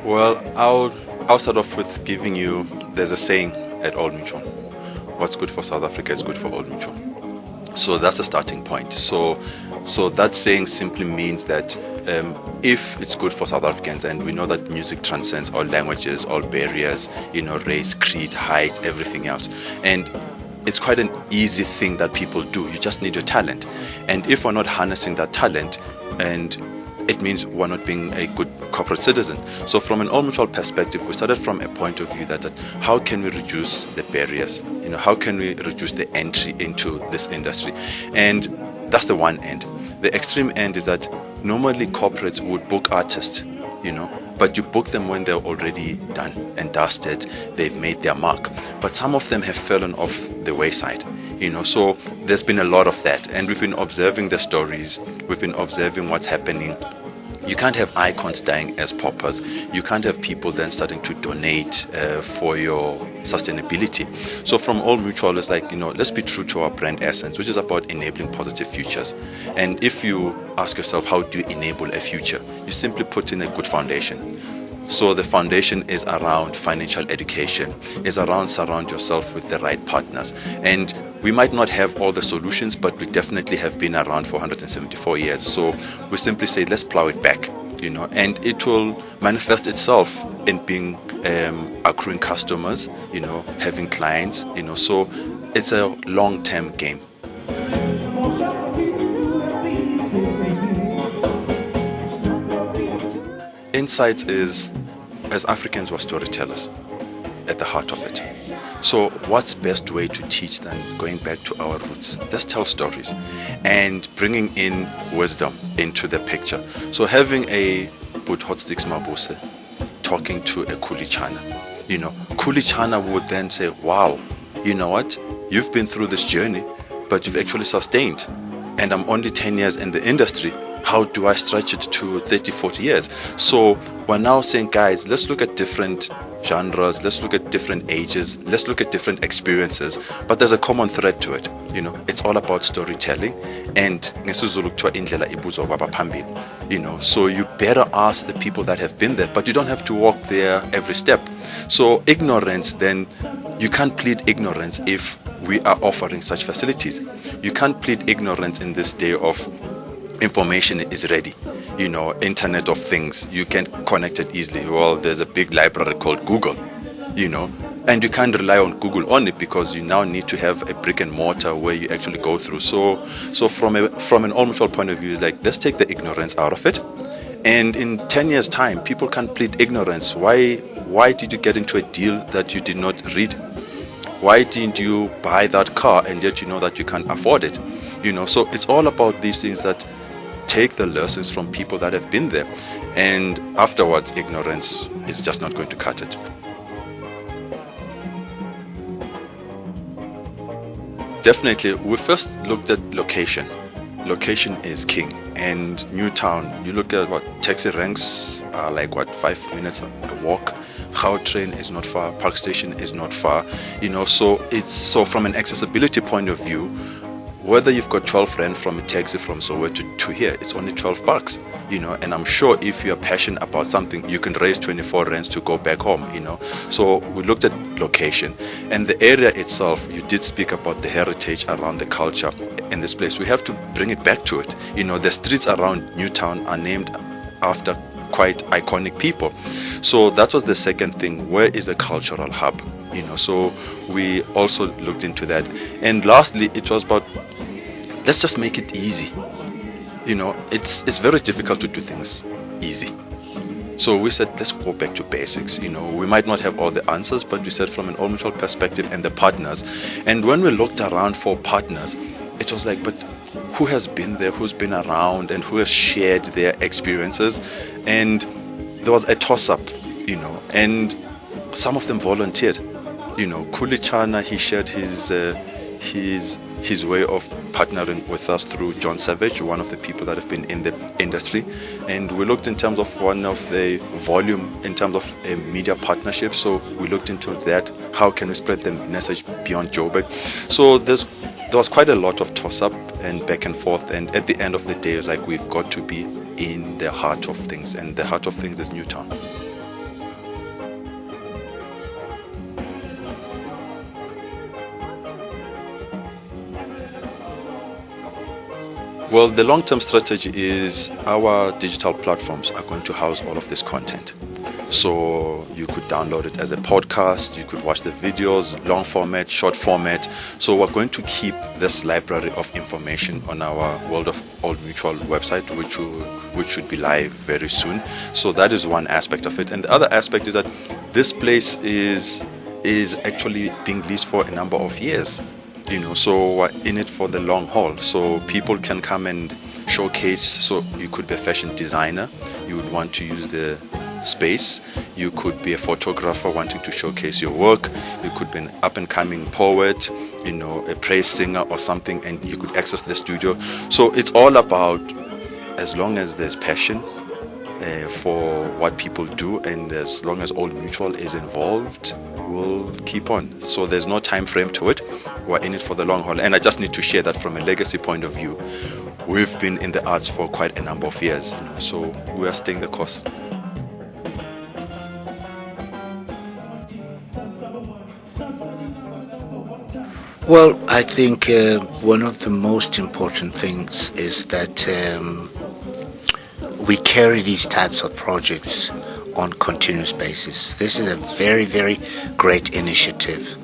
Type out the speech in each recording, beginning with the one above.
Well, I'll start off with giving you, there's a saying at Old Mutual: what's good for South Africa is good for Old Mutual. So that's the starting point. So that saying simply means that if it's good for South Africans, and we know that music transcends all languages, all barriers, race, creed, height, everything else, and it's quite an easy thing that people do. You just need your talent, and if we're not harnessing that talent, and it means we're not being a good corporate citizen. So from an Old Mutual perspective, we started from a point of view that how can we reduce the barriers? How can we reduce the entry into this industry? And that's the one end. The extreme end is that normally corporates would book artists, but you book them when they're already done and dusted, they've made their mark. But some of them have fallen off the wayside. So there's been a lot of that, and we've been observing the stories, we've been observing what's happening. You can't have icons dying as paupers. You can't have people then starting to donate for your sustainability. So from Old Mutual, it's like, let's be true to our brand essence, which is about enabling positive futures. And if you ask yourself, how do you enable a future? You simply put in a good foundation. So the foundation is around financial education, is around surround yourself with the right partners. And we might not have all the solutions, but we definitely have been around for 174 years. So we simply say, let's plow it back, and it will manifest itself in being accruing customers, having clients, so it's a long-term game. Insights is, as Africans, we're storytellers at the heart of it. So what's best way to teach than going back to our roots? Let's tell stories and bringing in wisdom into the picture. So having a Sipho Hotstix Mabuse talking to a Khuli Chana, Khuli Chana would then say, wow, you know what? You've been through this journey, but you've actually sustained. And I'm only 10 years in the industry. How do I stretch it to 30, 40 years? So we're now saying, guys, let's look at different genres, let's look at different ages, let's look at different experiences, but there's a common thread to it. It's all about storytelling, and so you better ask the people that have been there, but you don't have to walk there every step. So ignorance, then you can't plead ignorance if we are offering such facilities. You can't plead ignorance in this day of information is ready, Internet of Things, you can connect it easily. Well, there's a big library called Google, and you can't rely on Google only, because you now need to have a brick and mortar where you actually go through. So from an Old Mutual point of view, it's like, let's take the ignorance out of it, and in 10 years time, people can't plead ignorance. Why did you get into a deal that you did not read? Why didn't you buy that car and yet you know that you can't afford it? So it's all about these things that take the lessons from people that have been there, and afterwards ignorance is just not going to cut it. Definitely, we first looked at location. Location is king, and Newtown, you look at taxi ranks are like 5 minutes a walk. Gautrain is not far, Park Station is not far, so from an accessibility point of view, whether you've got 12 rand from a taxi from Soweto to here, it's only 12 bucks, and I'm sure if you're passionate about something, you can raise 24 rands to go back home, So we looked at location, and the area itself, you did speak about the heritage around the culture in this place. We have to bring it back to it. The streets around Newtown are named after quite iconic people. So that was the second thing. Where is the cultural hub? So we also looked into that. And lastly, it was about, let's just make it easy. It's very difficult to do things easy. So we said, let's go back to basics. We might not have all the answers, but we said from an Old Mutual perspective and the partners. And when we looked around for partners, it was like, but who has been there, who's been around, and who has shared their experiences? And there was a toss-up, and some of them volunteered. Khuli Chana, he shared his way of partnering with us through John Savage, one of the people that have been in the industry. And we looked in terms of one of the volume, in terms of a media partnership. So we looked into that. How can we spread the message beyond Joburg? So there was quite a lot of toss-up and back and forth. And at the end of the day, we've got to be in the heart of things. And the heart of things is Newtown. Well, the long-term strategy is our digital platforms are going to house all of this content. So you could download it as a podcast, you could watch the videos, long format, short format. So we're going to keep this library of information on our World of Old Mutual website, which should be live very soon. So that is one aspect of it. And the other aspect is that this place is actually being leased for a number of years. So we're in it for the long haul. So people can come and showcase. So you could be a fashion designer, you would want to use the space. You could be a photographer wanting to showcase your work. You could be an up-and-coming poet, a praise singer or something, and you could access the studio. So it's all about, as long as there's passion for what people do, and as long as Old Mutual is involved, we'll keep on. So there's no time frame to it. We're in it for the long haul. And I just need to share that from a legacy point of view. We've been in the arts for quite a number of years, so we are staying the course. Well, I think one of the most important things is that we carry these types of projects on continuous basis. This is a very, very great initiative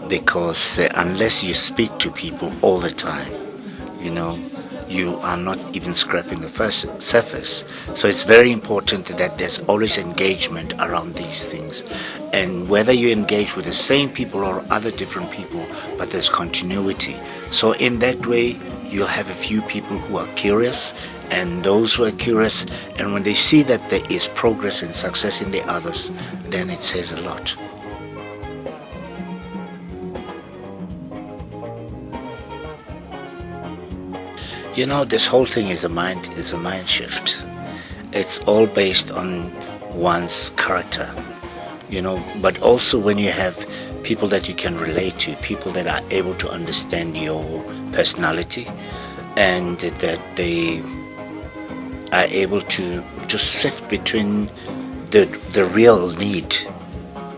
because unless you speak to people all the time, you are not even scraping the surface. So it's very important that there's always engagement around these things. And whether you engage with the same people or other different people, but there's continuity. So in that way, you'll have a few people who are curious, and those who are curious, and when they see that there is progress and success in the others, then it says a lot. This whole thing is a mind shift. It's all based on one's character, but also when you have people that you can relate to, people that are able to understand your personality, and that they are able to sift between the real need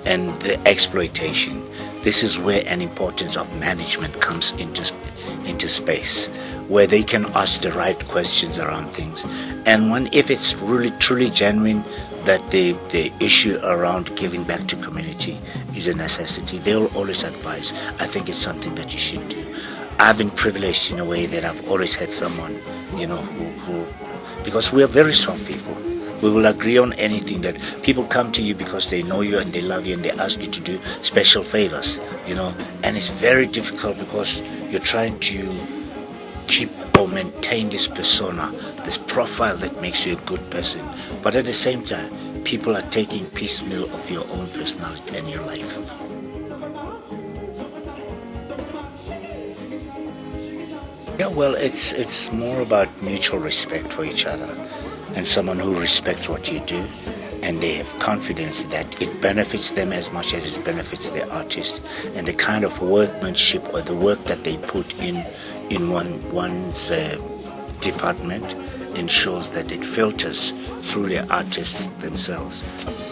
and the exploitation. This is where an importance of management comes into space, where they can ask the right questions around things. And if it's really truly genuine that the issue around giving back to community is a necessity, they'll always advise. I think it's something that you should do. I've been privileged in a way that I've always had someone, who because we are very soft people. We will agree on anything. That people come to you because they know you and they love you and they ask you to do special favors, and it's very difficult because you're trying to keep or maintain this persona, this profile that makes you a good person. But at the same time, people are taking piecemeal of your own personality and your life. Yeah, well, it's more about mutual respect for each other, and someone who respects what you do, and they have confidence that it benefits them as much as it benefits the artist, and the kind of workmanship or the work that they put in one's department ensures that it filters through the artists themselves.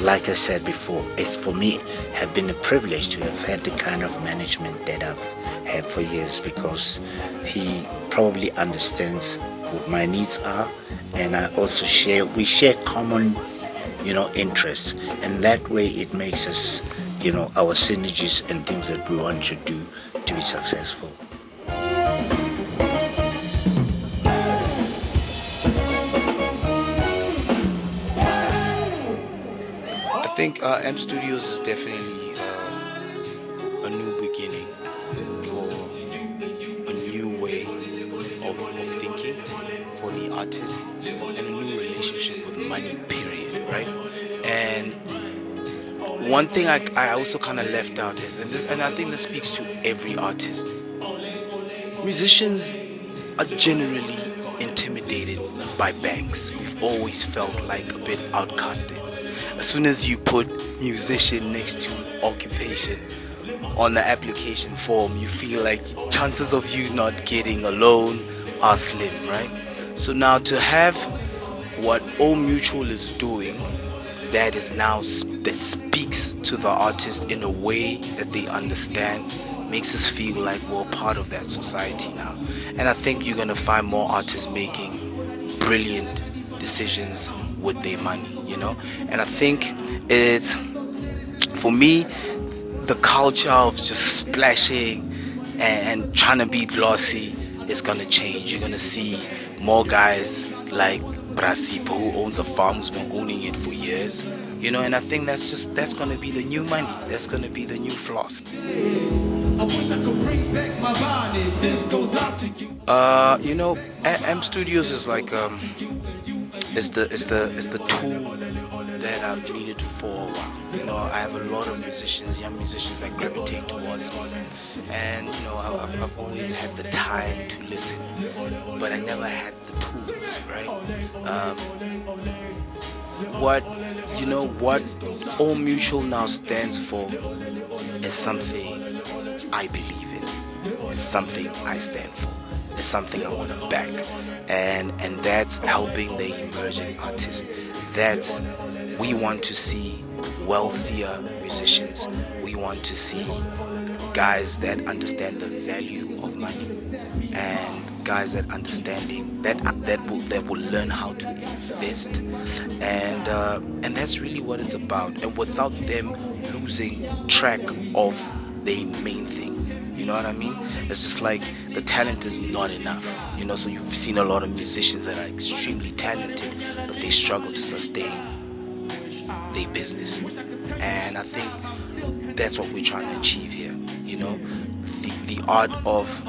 Like I said before, it's for me have been a privilege to have had the kind of management that I've had for years, because he probably understands what my needs are, and we share common interests, and that way it makes us our synergies and things that we want to do to be successful. I think M Studios is definitely a new beginning for a new way of thinking for the artist, and a new relationship with money, period, right? And one thing I also kind of left out is, and I think this speaks to every artist, musicians are generally intimidated by banks. We've always felt like a bit outcasted. As soon as you put musician next to occupation on the application form, you feel like chances of you not getting a loan are slim, right? So now to have what Old Mutual is doing that speaks to the artist in a way that they understand makes us feel like we're part of that society now. And I think you're gonna find more artists making brilliant decisions with their money, you know. And I think it's, for me, the culture of just splashing and trying to be glossy is gonna change. You're gonna see more guys like Sipho, who owns a farm, who's been owning it for years, you know. And I think that's gonna be the new money. That's gonna be the new floss. I wish I could bring back my body. This goes out to you. You know, AM Studios is like it's the tool that I've needed for a while. You know, I have a lot of musicians, young musicians that gravitate towards me, and you know, I've always had the time to listen, but I never had the tools, right? What All Mutual now stands for is something I believe in. It's something I stand for. It's something I want to back, and that's helping the emerging artists. We want to see wealthier musicians. We want to see guys that understand the value of money, and guys that will learn how to invest, and that's really what it's about. And without them losing track of the main thing. You know what I mean? It's just like the talent is not enough. You know, so you've seen a lot of musicians that are extremely talented, but they struggle to sustain their business. And I think that's what we're trying to achieve here. You know, the art of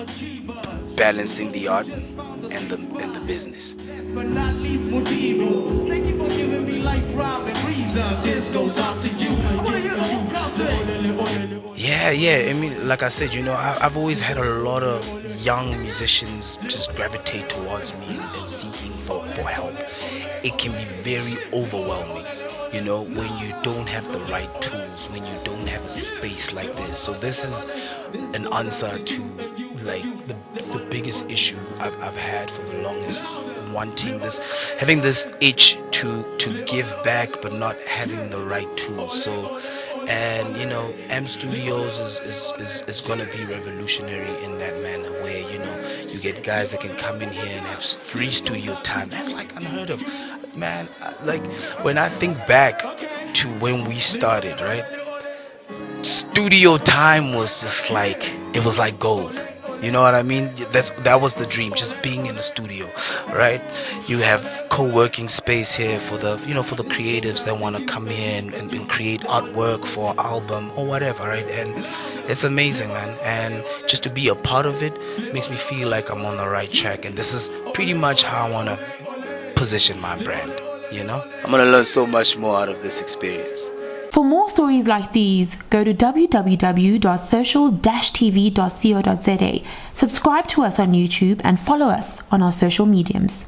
balancing the art and the business. But not least Motivo. Thank you for giving me life, rhyme, and reason. This goes out to you. Yeah. I mean, like I said, you know, I've always had a lot of young musicians just gravitate towards me and seeking for help. It can be very overwhelming, you know, when you don't have the right tools, when you don't have a space like this. So this is an answer to like the biggest issue I've had for the longest, having this itch to give back but not having the right tools. So, and you know, AM Studios is gonna be revolutionary in that manner, where you know you get guys that can come in here and have free studio time. That's like unheard of, man. Like when I think back to when we started, right? Studio time was just like, it was like gold. You know what I mean? That was the dream, just being in the studio, right? You have co-working space here for the creatives that want to come in and create artwork for an album or whatever, right? And it's amazing, man. And just to be a part of it makes me feel like I'm on the right track. And this is pretty much how I want to position my brand, you know? I'm going to learn so much more out of this experience. For more stories like these, go to www.social-tv.co.za, subscribe to us on YouTube, and follow us on our social mediums.